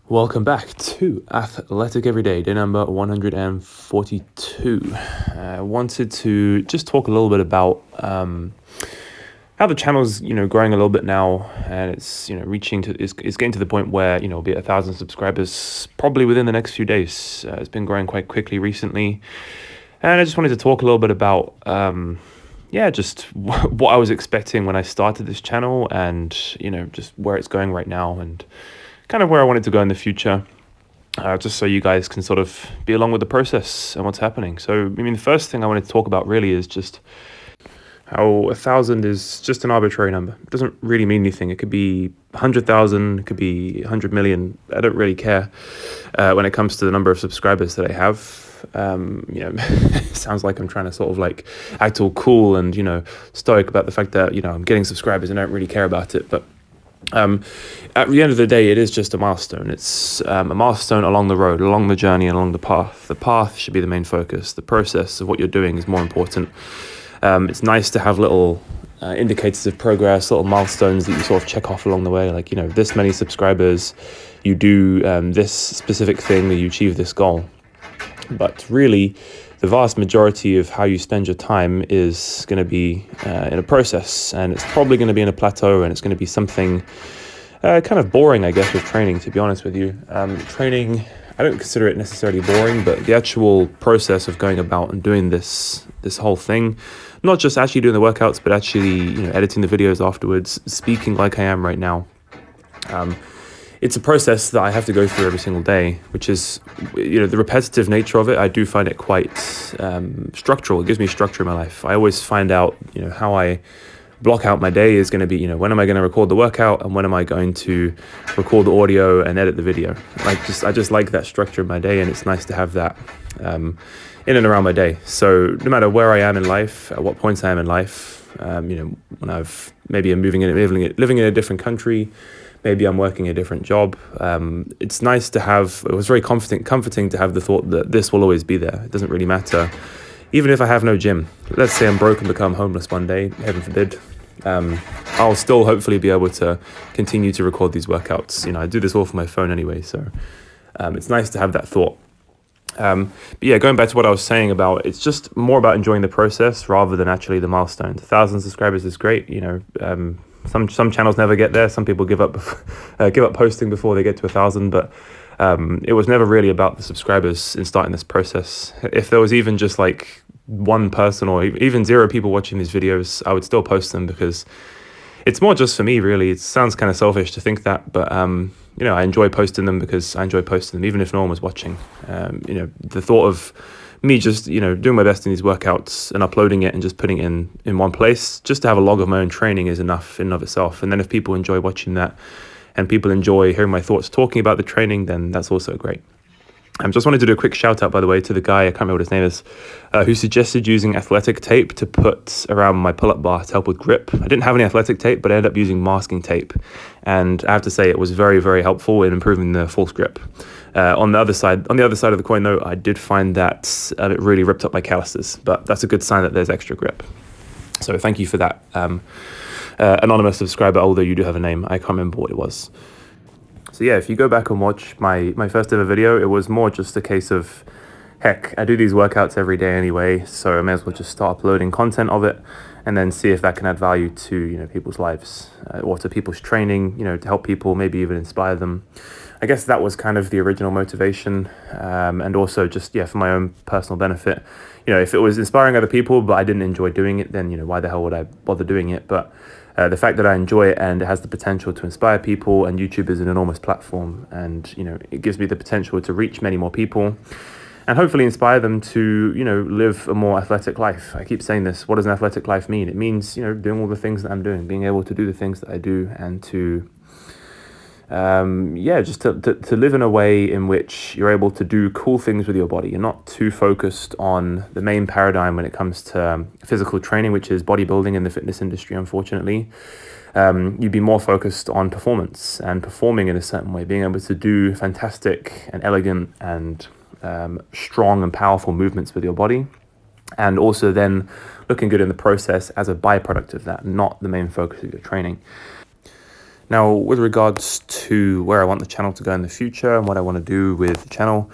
Welcome back to Athletic Everyday, day number 142. I wanted to just talk a little bit about how the channel's growing a little bit now, and it's it's getting to the point where it'll be 1,000 subscribers probably within the next few days. It's been growing quite quickly recently, and I just wanted to talk a little bit about just what I was expecting when I started this channel, and just where it's going right now, and kind of where I want it to go in the future, just so you guys can sort of be along with the process and what's happening. So, I mean, the first thing I wanted to talk about really is just how 1,000 is just an arbitrary number. It doesn't really mean anything. It could be 100,000, it could be 100 million. I don't really care when it comes to the number of subscribers that I have. It sounds like I'm trying to sort of like act all cool and, stoic about the fact that, I'm getting subscribers and I don't really care about it. But at the end of the day, it is just a milestone. It's a milestone along the road, along the journey, along the path. The path should be the main focus. The process of what you're doing is more important. It's nice to have little indicators of progress, little milestones that you sort of check off along the way. Like, this many subscribers, you do this specific thing, that you achieve this goal. But really, the vast majority of how you spend your time is going to be in a process, and it's probably going to be in a plateau, and it's going to be something kind of boring, I guess, with training, to be honest with you. Training, I don't consider it necessarily boring, but the actual process of going about and doing this whole thing, not just actually doing the workouts, but actually, editing the videos afterwards, speaking like I am right now. It's a process that I have to go through every single day, which is, the repetitive nature of it. I do find it quite structural. It gives me structure in my life. I always find out, how I block out my day is going to be, when am I going to record the workout and when am I going to record the audio and edit the video. I just like that structure in my day, and it's nice to have that in and around my day. So no matter where I am in life, at what points I am in life, when maybe I'm living in a different country, maybe I'm working a different job. It's nice to have, it was very comforting to have the thought that this will always be there. It doesn't really matter. Even if I have no gym, let's say I'm broke and become homeless one day, heaven forbid, I'll still hopefully be able to continue to record these workouts. I do this all from my phone anyway, so it's nice to have that thought. But yeah, going back to what I was saying about, it's just more about enjoying the process rather than actually the milestones. 1,000 subscribers is great, Some channels never get there. Some people give up posting before they get to 1,000. But it was never really about the subscribers in starting this process. If there was even just like one person or even 0 people watching these videos, I would still post them, because it's more just for me, really. It sounds kind of selfish to think that, but I enjoy posting them because I enjoy posting them, even if no one was watching. The thought of me just, doing my best in these workouts and uploading it and just putting it in one place, just to have a log of my own training, is enough in and of itself. And then if people enjoy watching that and people enjoy hearing my thoughts talking about the training, then that's also great. I just wanted to do a quick shout out, by the way, to the guy, I can't remember what his name is, who suggested using athletic tape to put around my pull-up bar to help with grip. I didn't have any athletic tape, but I ended up using masking tape. And I have to say, it was very, very helpful in improving the false grip. On the other side of the coin, though, I did find that it really ripped up my calluses, but that's a good sign that there's extra grip. So thank you for that, anonymous subscriber, although you do have a name. I can't remember what it was. So yeah, if you go back and watch my first ever video, it was more just a case of, heck, I do these workouts every day anyway, so I may as well just start uploading content of it and then see if that can add value to, people's lives or to people's training, to help people, maybe even inspire them. I guess that was kind of the original motivation, and also just, for my own personal benefit. If it was inspiring other people, but I didn't enjoy doing it, then, why the hell would I bother doing it? But the fact that I enjoy it and it has the potential to inspire people, and YouTube is an enormous platform, and, it gives me the potential to reach many more people and hopefully inspire them to, live a more athletic life. I keep saying this. What does an athletic life mean? It means, doing all the things that I'm doing, being able to do the things that I do, and to just to live in a way in which you're able to do cool things with your body. You're not too focused on the main paradigm when it comes to physical training, which is bodybuilding in the fitness industry, unfortunately. You'd be more focused on performance and performing in a certain way, being able to do fantastic and elegant and strong and powerful movements with your body, and also then looking good in the process as a byproduct of that, not the main focus of your training. Now, with regards to where I want the channel to go in the future and what I want to do with the channel,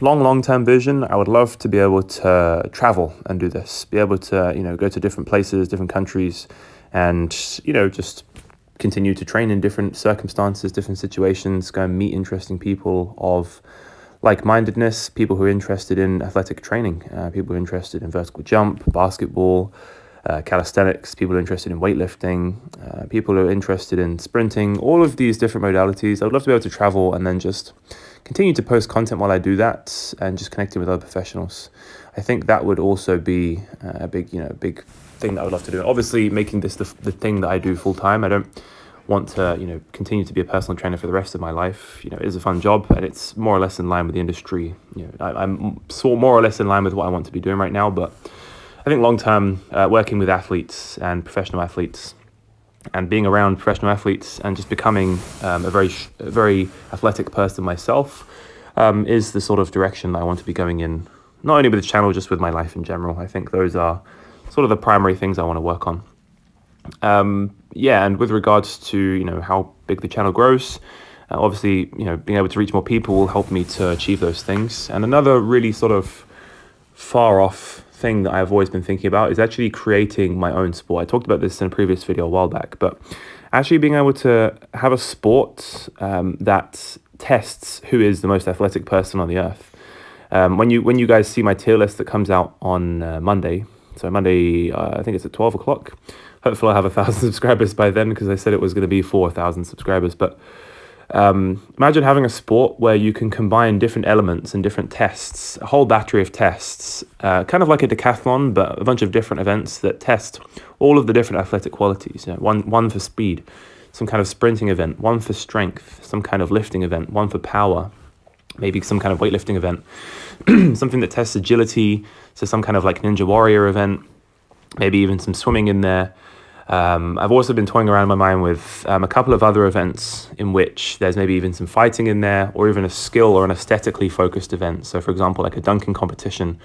long-term vision, I would love to be able to travel and do this, be able to, go to different places, different countries, and, just continue to train in different circumstances, different situations, go and meet interesting people of like-mindedness, people who are interested in athletic training, people who are interested in vertical jump, basketball, calisthenics, people who are interested in weightlifting, people who are interested in sprinting, all of these different modalities. I would love to be able to travel and then just continue to post content while I do that and just connecting with other professionals. I think that would also be a big thing that I would love to do. Obviously, making this the thing that I do full time. I don't want to, continue to be a personal trainer for the rest of my life. It is a fun job and it's more or less in line with the industry. I'm more or less in line with what I want to be doing right now, but I think long-term, working with athletes and professional athletes and being around professional athletes and just becoming a very athletic person myself is the sort of direction that I want to be going in, not only with the channel, just with my life in general. I think those are sort of the primary things I want to work on. And with regards to, how big the channel grows, obviously, being able to reach more people will help me to achieve those things. And another really sort of far off thing that I've always been thinking about is actually creating my own sport. I talked about this in a previous video a while back, but actually being able to have a sport that tests who is the most athletic person on the earth. When you guys see my tier list that comes out on Monday, so Monday, I think it's at 12 o'clock. Hopefully I'll have 1,000 subscribers by then, because I said it was going to be 4,000 subscribers. But imagine having a sport where you can combine different elements and different tests, a whole battery of tests, kind of like a decathlon, but a bunch of different events that test all of the different athletic qualities. One for speed, some kind of sprinting event, one for strength, some kind of lifting event, one for power, maybe some kind of weightlifting event, something that tests agility, so some kind of like Ninja Warrior event, maybe even some swimming in there. I've also been toying around in my mind with a couple of other events in which there's maybe even some fighting in there, or even a skill or an aesthetically focused event. So for example, like a dunking competition,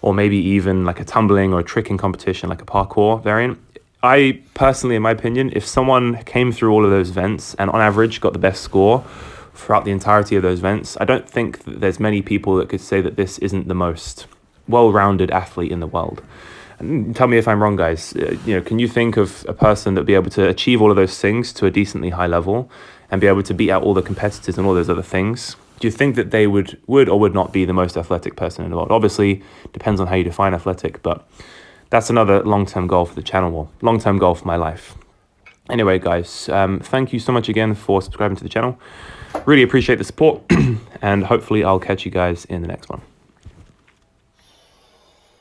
or maybe even like a tumbling or a tricking competition, like a parkour variant. I personally, in my opinion, if someone came through all of those events and on average got the best score throughout the entirety of those events, I don't think that there's many people that could say that this isn't the most well-rounded athlete in the world. And tell me if I'm wrong, guys. Can you think of a person that would be able to achieve all of those things to a decently high level and be able to beat out all the competitors and all those other things? Do you think that they would or would not be the most athletic person in the world? Obviously, depends on how you define athletic, but that's another long-term goal for the channel, or long-term goal for my life. Anyway, guys, thank you so much again for subscribing to the channel. Really appreciate the support, and hopefully I'll catch you guys in the next one.